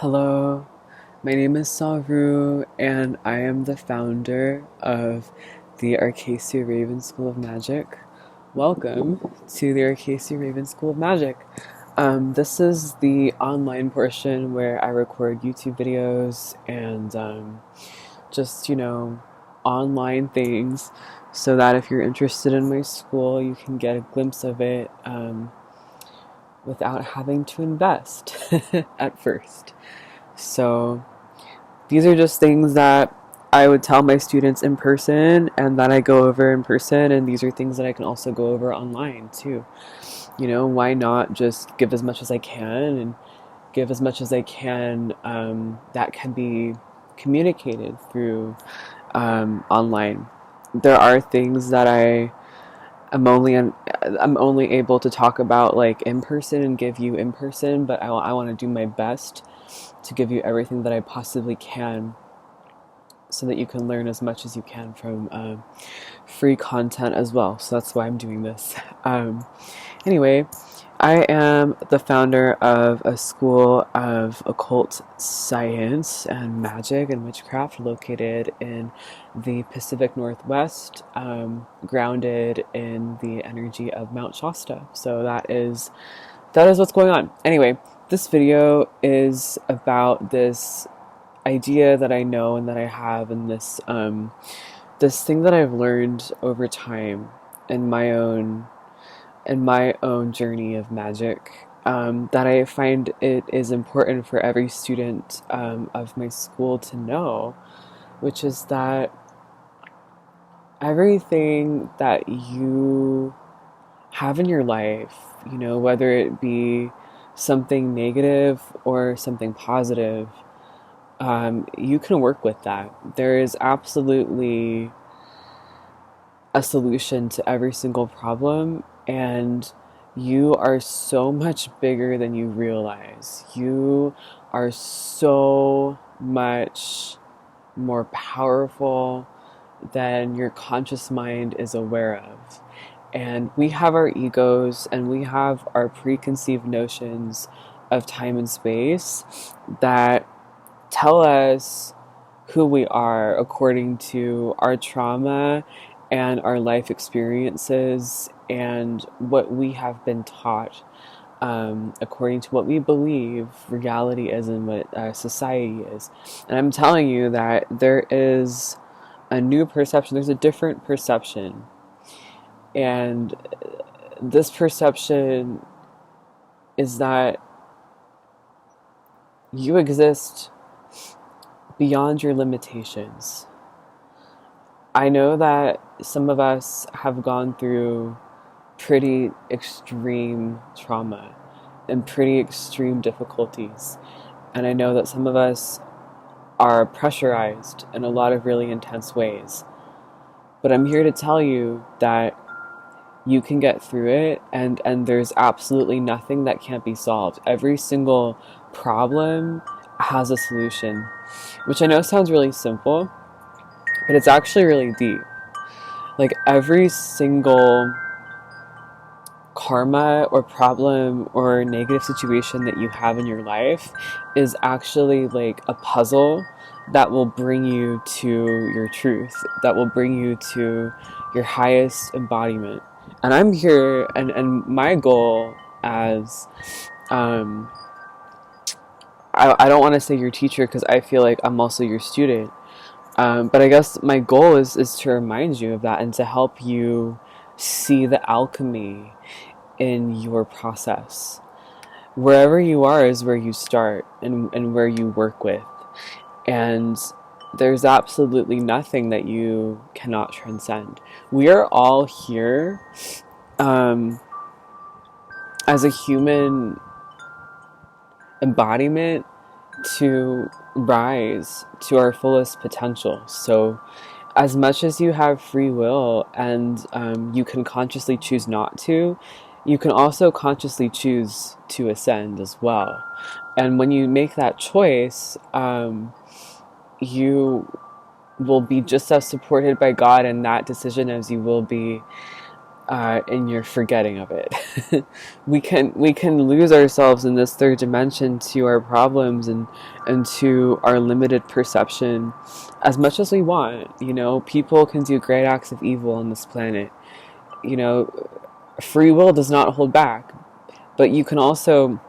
Hello, my name is Saru, and I am the founder of the Arcasia Raven School of Magic. Welcome to the Arcasia Raven School of Magic. This is the online portion where I record YouTube videos and just online things so that if you're interested in my school, you can get a glimpse of it without having to invest at first. So these are just things that I would tell my students in person and that I go over in person, and these are things that I can also go over online too. Why not just give as much as I can and give as much as I can that can be communicated through online. There are things that I'm only able to talk about like in person and give you in person, but I want to do my best to give you everything that I possibly can so that you can learn as much as you can from free content as well. So that's why I'm doing this. Anyway, I am the founder of a school of occult science and magic and witchcraft located in the Pacific Northwest, grounded in the energy of Mount Shasta. So that is what's going on. Anyway, this video is about this idea that I know and that I have, and this thing that I've learned over time in my own journey of magic, that I find it is important for every student of my school to know, which is that everything that you have in your life, whether it be something negative or something positive, you can work with that. There is absolutely a solution to every single problem, and you are so much bigger than you realize. You are so much more powerful than your conscious mind is aware of. And we have our egos and we have our preconceived notions of time and space that tell us who we are according to our trauma and our life experiences and what we have been taught, according to what we believe reality is and what society is. And I'm telling you that there is a new perception, there's a different perception. And this perception is that you exist beyond your limitations. I know that some of us have gone through pretty extreme trauma and pretty extreme difficulties. And I know that some of us are pressurized in a lot of really intense ways. But I'm here to tell you that you can get through it, and there's absolutely nothing that can't be solved. Every single problem has a solution, which I know sounds really simple, but it's actually really deep. Like every single karma or problem or negative situation that you have in your life is actually like a puzzle that will bring you to your truth, that will bring you to your highest embodiment. And I'm here, and my goal as, I don't want to say your teacher because I feel like I'm also your student. But I guess my goal is to remind you of that and to help you see the alchemy in your process. Wherever you are is where you start and where you work with. And there's absolutely nothing that you cannot transcend. We are all here as a human embodiment to rise to our fullest potential. So as much as you have free will and you can consciously choose not to, you can also consciously choose to ascend as well. And when you make that choice, you will be just as supported by God in that decision as you will be and you're forgetting of it. we can lose ourselves in this third dimension to our problems and to our limited perception as much as we want. You know, people can do great acts of evil on this planet. You know, free will does not hold back, but you can also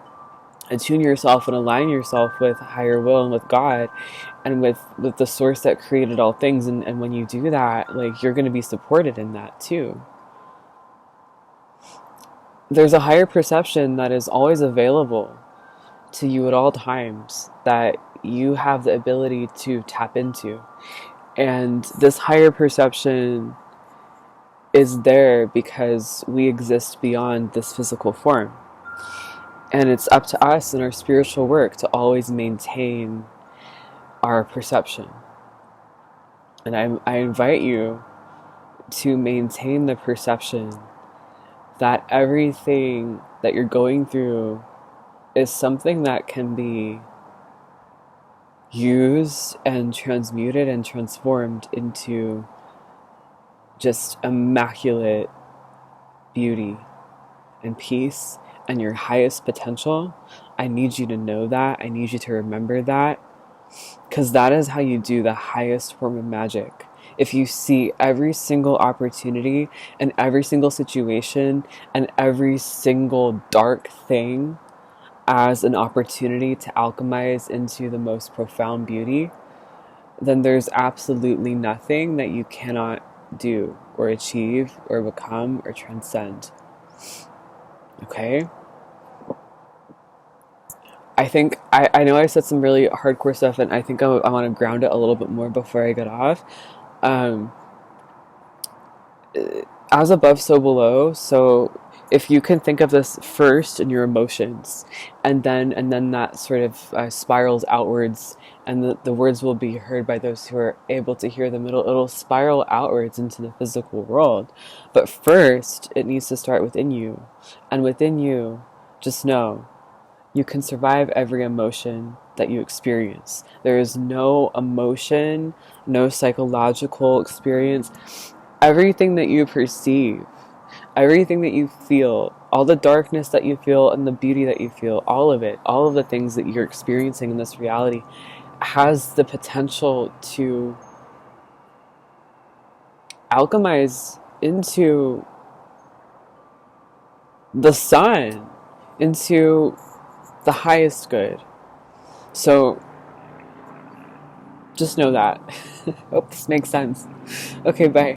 attune yourself and align yourself with higher will and with God and with the source that created all things. And when you do that, like, you're going to be supported in that too. There's a higher perception that is always available to you at all times that you have the ability to tap into. And this higher perception is there because we exist beyond this physical form. And it's up to us in our spiritual work to always maintain our perception. And I invite you to maintain the perception that everything that you're going through is something that can be used and transmuted and transformed into just immaculate beauty and peace and your highest potential. I need you to know that. I need you to remember that, because that is how you do the highest form of magic. If you see every single opportunity and every single situation and every single dark thing as an opportunity to alchemize into the most profound beauty, then there's absolutely nothing that you cannot do or achieve or become or transcend. Okay? I think, I know I said some really hardcore stuff, and I think I want to ground it a little bit more before I get off. Um, as above, so below. So if you can think of this first in your emotions, and then that sort of spirals outwards, and the words will be heard by those who are able to hear them. It'll spiral outwards into the physical world. But first, it needs to start within you. And within you, just know, you can survive every emotion that you experience. There is no emotion, no psychological experience. Everything that you perceive, everything that you feel, all the darkness that you feel and the beauty that you feel, all of it, all of the things that you're experiencing in this reality has the potential to alchemize into the sun, into the highest good. So just know that. Hope this makes sense. Okay, bye.